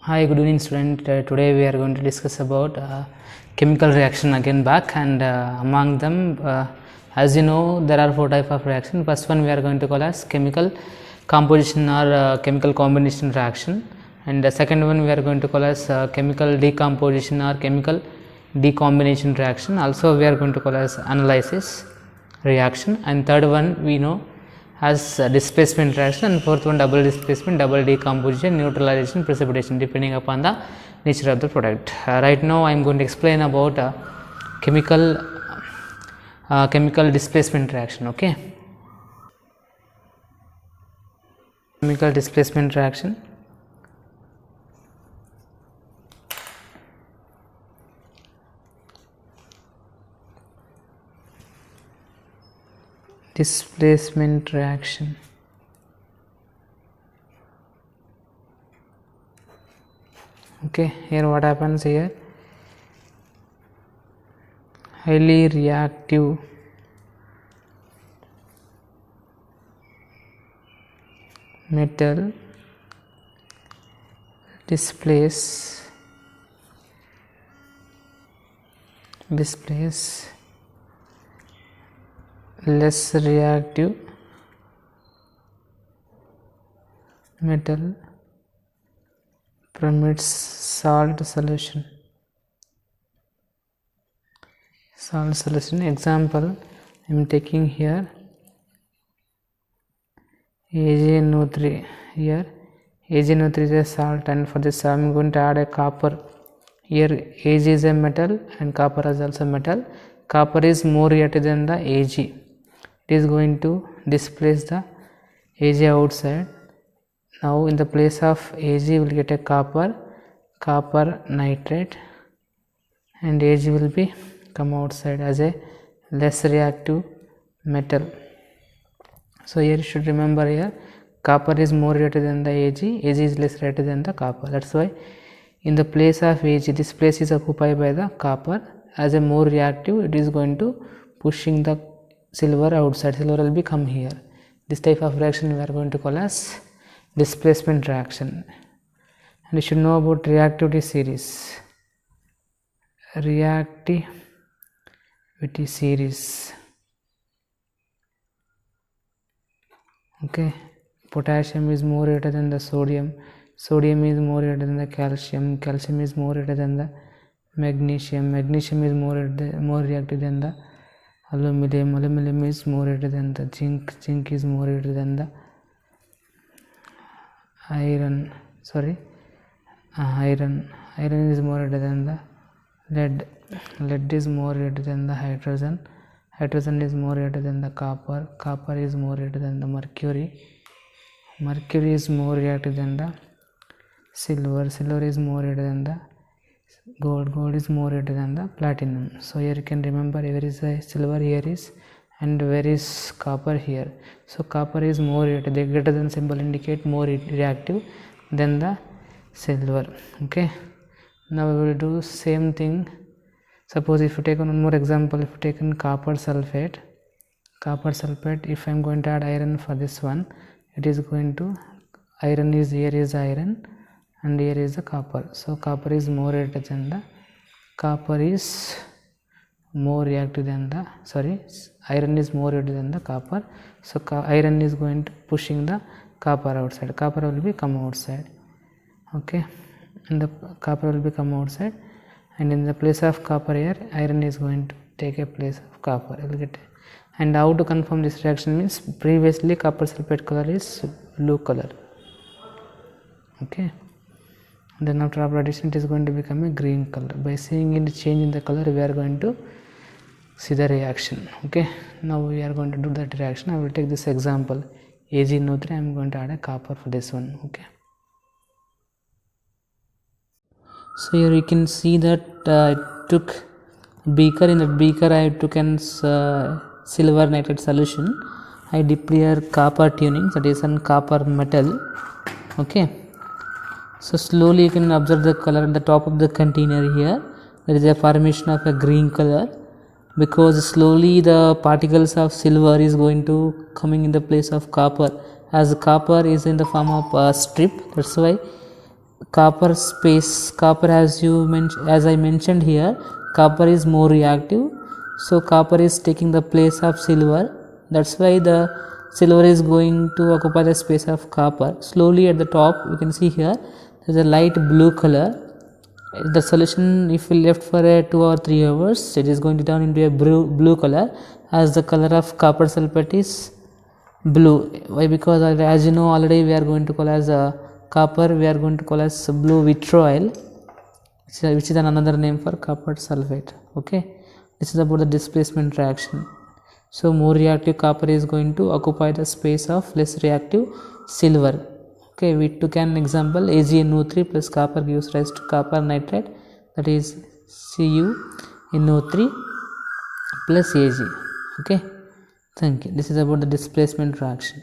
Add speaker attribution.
Speaker 1: Hi, good evening student. Today we are going to discuss about chemical reaction again back, and among them as you know there are four types of reaction. First one we are going to call as chemical composition or chemical combination reaction, and the second one we are going to call as chemical decomposition or chemical decombination reaction. Also we are going to call as analysis reaction, and third one we know as displacement reaction, and fourth one double displacement, double decomposition, neutralization, precipitation, depending upon the nature of the product. Right now I am going to explain about chemical displacement reaction. Okay, chemical displacement reaction. Displacement reaction. Okay, here what happens here, highly reactive metal displace less reactive metal from its salt solution. Example I am taking here AgNO3. Here AgNO3 is a salt, and for this I am going to add a copper. Here Ag is a metal and copper is also metal. Copper is more reactive than the Ag. It is going to displace the Ag outside. Now in the place of Ag we will get a copper nitrate, and Ag will be come outside as a less reactive metal. So here you should remember, here copper is more reactive than the Ag is less reactive than the copper. That's why in the place of Ag, this place is occupied by the copper. As a more reactive, it is going to pushing the silver outside. Silver will be come here. This type of reaction we are going to call as displacement reaction. And you should know about reactivity series. Okay, potassium is more reactive than the sodium is more reactive than the calcium is more reactive than the magnesium is more reactive than the aluminum is more reactive than the zinc is more reactive than the iron is more reactive than the lead is more reactive than the hydrogen is more reactive than the copper is more reactive than the mercury is more reactive than the silver is more reactive than the gold is more reactive than the platinum. So here you can remember, where is the silver here is, and where is copper here. So copper is more reactive, the greater than symbol indicate more reactive than the silver. Okay, now we will do same thing. Suppose if you take one more example, if you take in copper sulfate, if I am going to add iron for this one, it is going to iron is here is iron and here is the copper. So copper is more reactive than the iron is more reactive than the copper. So iron is going to pushing the copper outside. Copper will be come outside. Okay, and the copper will become outside, and in the place of copper here iron is going to take a place of copper. You will get. And how to confirm this reaction means, previously copper sulfate color is blue color. Okay, then after addition it is going to become a green color. By seeing in the change in the color we are going to see the reaction. Okay, now we are going to do that reaction. I will take this example AgNO3. I am going to add a copper for this one. Okay, so here you can see that I took beaker. In the beaker I took an silver nitrate solution. I dipped here copper tuning, that is an copper metal. Okay, so slowly you can observe the color at the top of the container. Here there is a formation of a green color, because slowly the particles of silver is going to coming in the place of copper, as copper is in the form of a strip. That's why copper space. Copper, as I mentioned here, copper is more reactive, so copper is taking the place of silver. That's why the silver is going to occupy the space of copper. Slowly at the top you can see here there is a light blue color. The solution, if we left for 2 or 3 hours, it is going to turn into a blue color, as the color of copper sulfate is blue. Why? Because as you know already, we are going to call as copper, we are going to call as blue vitriol, which is another name for copper sulfate. Okay, this is about the displacement reaction. So more reactive copper is going to occupy the space of less reactive silver. Okay, we took an example, AgNO3 plus copper gives rise to copper nitrate, that is CuNO3 plus Ag. Okay, thank you. This is about the displacement reaction.